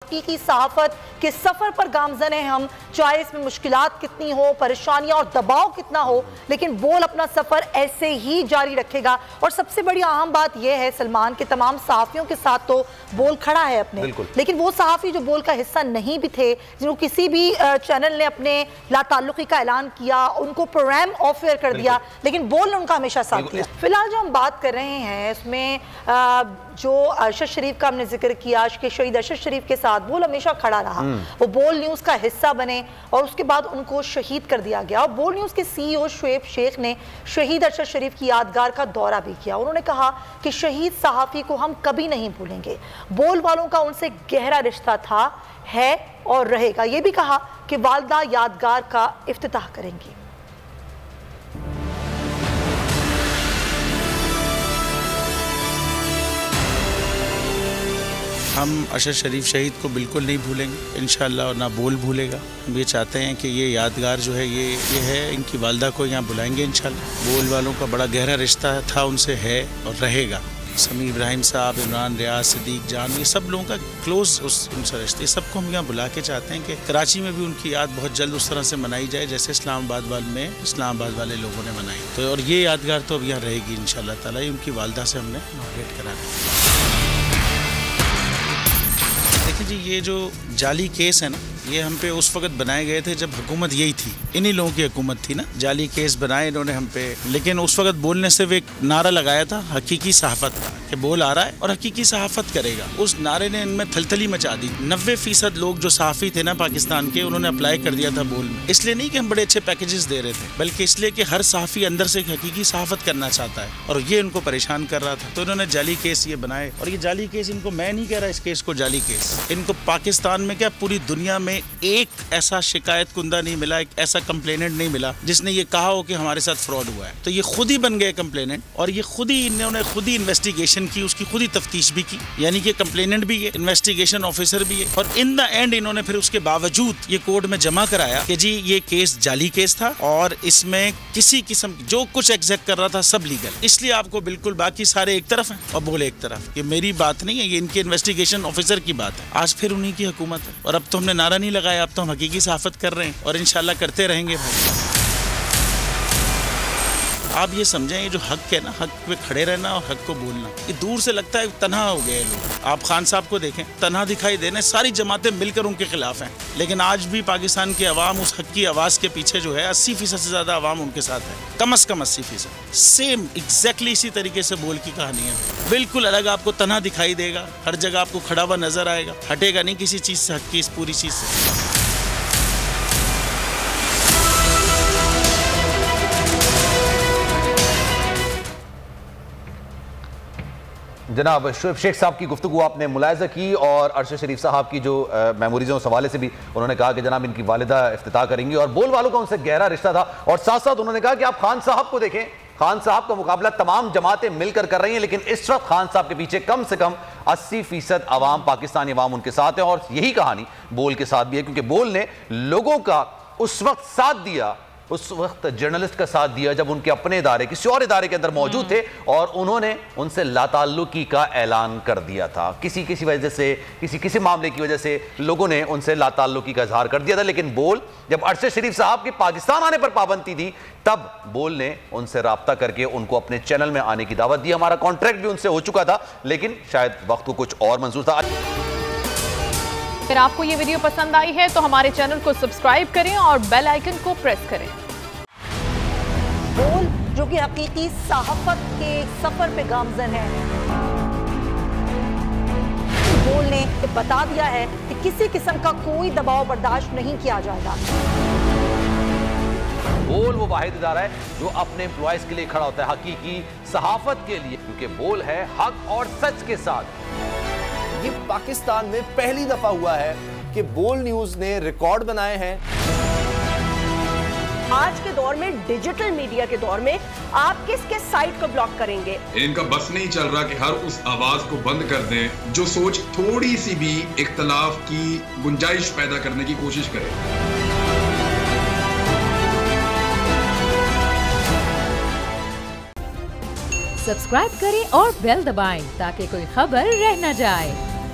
की सहाफत के सफ़र पर गामज़न है हम, चाहे इसमें मुश्किलात कितनी हो, परेशानियां और दबाव कितना हो, लेकिन बोल अपना सफ़र ऐसे ही जारी रखेगा। और सबसे बड़ी अहम बात यह है सलमान के तमाम सहाफ़ियों के साथ तो बोल खड़ा है अपने, लेकिन वो सहाफ़ी जो बोल का हिस्सा नहीं भी थे, जिनको किसी भी चैनल ने अपने लाताल्लुकी का ऐलान किया, उनको प्रोग्राम ऑफ एयर कर दिया, लेकिन बोल ने उनका हमेशा साथ दिया। फिलहाल जो हम बात कर रहे हैं उसमें जो अरशद शरीफ का हमने जिक्र किया कि शहीद अरशद शरीफ के साथ बोल हमेशा खड़ा रहा, वो बोल न्यूज़ का हिस्सा बने और उसके बाद उनको शहीद कर दिया गया। और बोल न्यूज़ के CEO शुएब शेख ने शहीद अरशद शरीफ की यादगार का दौरा भी किया। उन्होंने कहा कि शहीद सहाफ़ी को हम कभी नहीं भूलेंगे, बोल वालों का उनसे गहरा रिश्ता था, है और रहेगा। ये भी कहा कि वालदा यादगार का इफ्तिताह करेंगी। हम अरशद शरीफ शहीद को बिल्कुल नहीं भूलेंगे इंशाअल्लाह, और ना बोल भूलेगा। हम ये चाहते हैं कि ये यादगार जो है ये है, इनकी वालदा को यहाँ बुलाएंगे इंशाअल्लाह। बोल वालों का बड़ा गहरा रिश्ता था उनसे, है और रहेगा। समी इब्राहिम साहब, इमरान रियाज, सिद्दीक जान, ये सब लोगों का क्लोज उनसे रिश्ते, सबको हम यहाँ बुला के चाहते हैं कि कराची में भी उनकी याद बहुत जल्द उस तरह से मनाई जाए जैसे इस्लामाबाद वाले लोगों ने मनाई। तो और ये यादगार तो अब यहाँ रहेगी इंशाअल्लाह ताला। उनकी वालदा से हमने इनॉग्रेट करा दिया। देखिए जी, ये जो जाली केस है ना, ये हम पे उस वक्त बनाए गए थे जब हुकूमत यही थी, इन्हीं लोगों की हुकूमत थी ना। जाली केस बनाए इन्होंने हम पे, लेकिन उस वक्त बोलने से एक नारा लगाया था हकीकी सहाफत का, कि बोल आ रहा है और हकीकी सहाफत करेगा। उस नारे ने इनमें थलथली मचा दी। 90% लोग जो सहाफ़ी थे ना पाकिस्तान के, उन्होंने अप्लाई कर दिया था बोल में। इसलिए नहीं कि हम बड़े अच्छे पैकेजेस दे रहे थे, बल्कि इसलिए कि हर सहाफ़ी अंदर से हकीकी सहाफत करना चाहता है और ये उनको परेशान कर रहा था। तो इन्होंने जाली केस ये बनाए, और ये जाली केस, इनको मैं नहीं कह रहा इस केस को जाली केस, इनको पाकिस्तान में क्या पूरी दुनिया में एक ऐसा शिकायत कुंदा नहीं मिला, एक ऐसा कंप्लेनेंट नहीं मिला जिसने ये कहा हो कि हमारे साथ फ्रॉड हुआ है। तो ये खुद ही बन गए कंप्लेनेंट, और ये खुद ही इन्होंने खुद ही इन्वेस्टिगेशन की, उसकी खुद ही तफ्तीश भी की, यानी कि कंप्लेनेंट भी है, इन्वेस्टिगेशन ऑफिसर भी है। और इन द एंड इन्होंने फिर उसके बावजूद ये कोर्ट में जमा कराया कि जी ये केस जाली केस था और इसमें किसी किस्म जो कुछ एग्जैक्ट कर रहा था सब लीगल। इसलिए आपको बिल्कुल बाकी सारे एक तरफ हैं और बोले एक तरफ। ये मेरी बात नहीं है, ये इनके इन्वेस्टिगेशन ऑफिसर की बात है। आज फिर उन्हीं की हुकूमत है, और अब तो हमने नारा नहीं लगाया, अब तो हम हकीकी सहाफत कर रहे हैं और इंशाल्लाह करते रहेंगे भाई। आप ये समझें, ये जो हक है ना, हक पे खड़े रहना और हक को बोलना, ये दूर से लगता है तन्हा हो गए लोग। आप खान साहब को देखें, तन्हा दिखाई देने, सारी जमातें मिलकर उनके खिलाफ हैं, लेकिन आज भी पाकिस्तान की आवाम उस हक की आवाज़ के पीछे जो है 80% से ज़्यादा आवाम उनके साथ है, कम से कम 80%। सेम एग्जैक्टली इसी तरीके से बोल की कहानी है, बिल्कुल अलग। आपको तन्हा दिखाई देगा, हर जगह आपको खड़ा हुआ नजर आएगा, हटेगा नहीं किसी चीज़ से, हक की इस पूरी चीज़ से। जनाब शुएब शेख साहब की गुफ्तगू आपने मुलायजा की, और अरशद शरीफ साहब की जो मेमोरीज़ उस हवाले से भी उन्होंने कहा कि जनाब इनकी वालिदा इफ्तिताह करेंगी और बोल वालों का उनसे गहरा रिश्ता था। और साथ साथ उन्होंने कहा कि आप खान साहब को देखें, खान साहब का मुकाबला तमाम जमातें मिलकर कर रही हैं, लेकिन इस वक्त खान साहब के पीछे कम से कम 80% आवाम, पाकिस्तानी आवाम उनके साथ है। और यही कहानी बोल के साथ भी है, क्योंकि बोल ने लोगों का उस वक्त साथ दिया, उस वक्त जर्नलिस्ट का साथ दिया जब उनके अपने इदारे किसी और इदारे के अंदर मौजूद थे, और उन्होंने उनसे लाताल्लुकी का ऐलान कर दिया था। किसी वजह से, किसी मामले की वजह से लोगों ने उनसे लाताल्लुकी का इजहार कर दिया था। लेकिन बोल, जब अरशद शरीफ साहब के पाकिस्तान आने पर पाबंदी थी, तब बोल ने उनसे राब्ता करके उनको अपने चैनल में आने की दावत दी। हमारा कॉन्ट्रैक्ट भी उनसे हो चुका था, लेकिन शायद वक्त को कुछ और मंजूर था। अगर आपको ये वीडियो पसंद आई है तो हमारे चैनल को सब्सक्राइब करें और बेल आइकन को प्रेस करें। बोल जो कि हकीकी सहाफत के सफर पे गामजन है, बोल ने बता दिया है कि किसी किस्म का कोई दबाव बर्दाश्त नहीं किया जाएगा। बोल वो वाहिद इदारा है जो अपने एम्प्लॉयज के लिए खड़ा होता है, हकीकी सहाफत के लिए, क्योंकि बोल है हक और सच के साथ। ये पाकिस्तान में पहली दफा हुआ है कि बोल न्यूज ने रिकॉर्ड बनाए हैं। आज के दौर में, डिजिटल मीडिया के दौर में, आप किस साइट को ब्लॉक करेंगे? इनका बस नहीं चल रहा कि हर उस आवाज को बंद कर दें जो सोच थोड़ी सी भी इख्तलाफ की गुंजाइश पैदा करने की कोशिश करे। सब्सक्राइब करें और बेल दबाएं ताकि कोई खबर रह न जाए।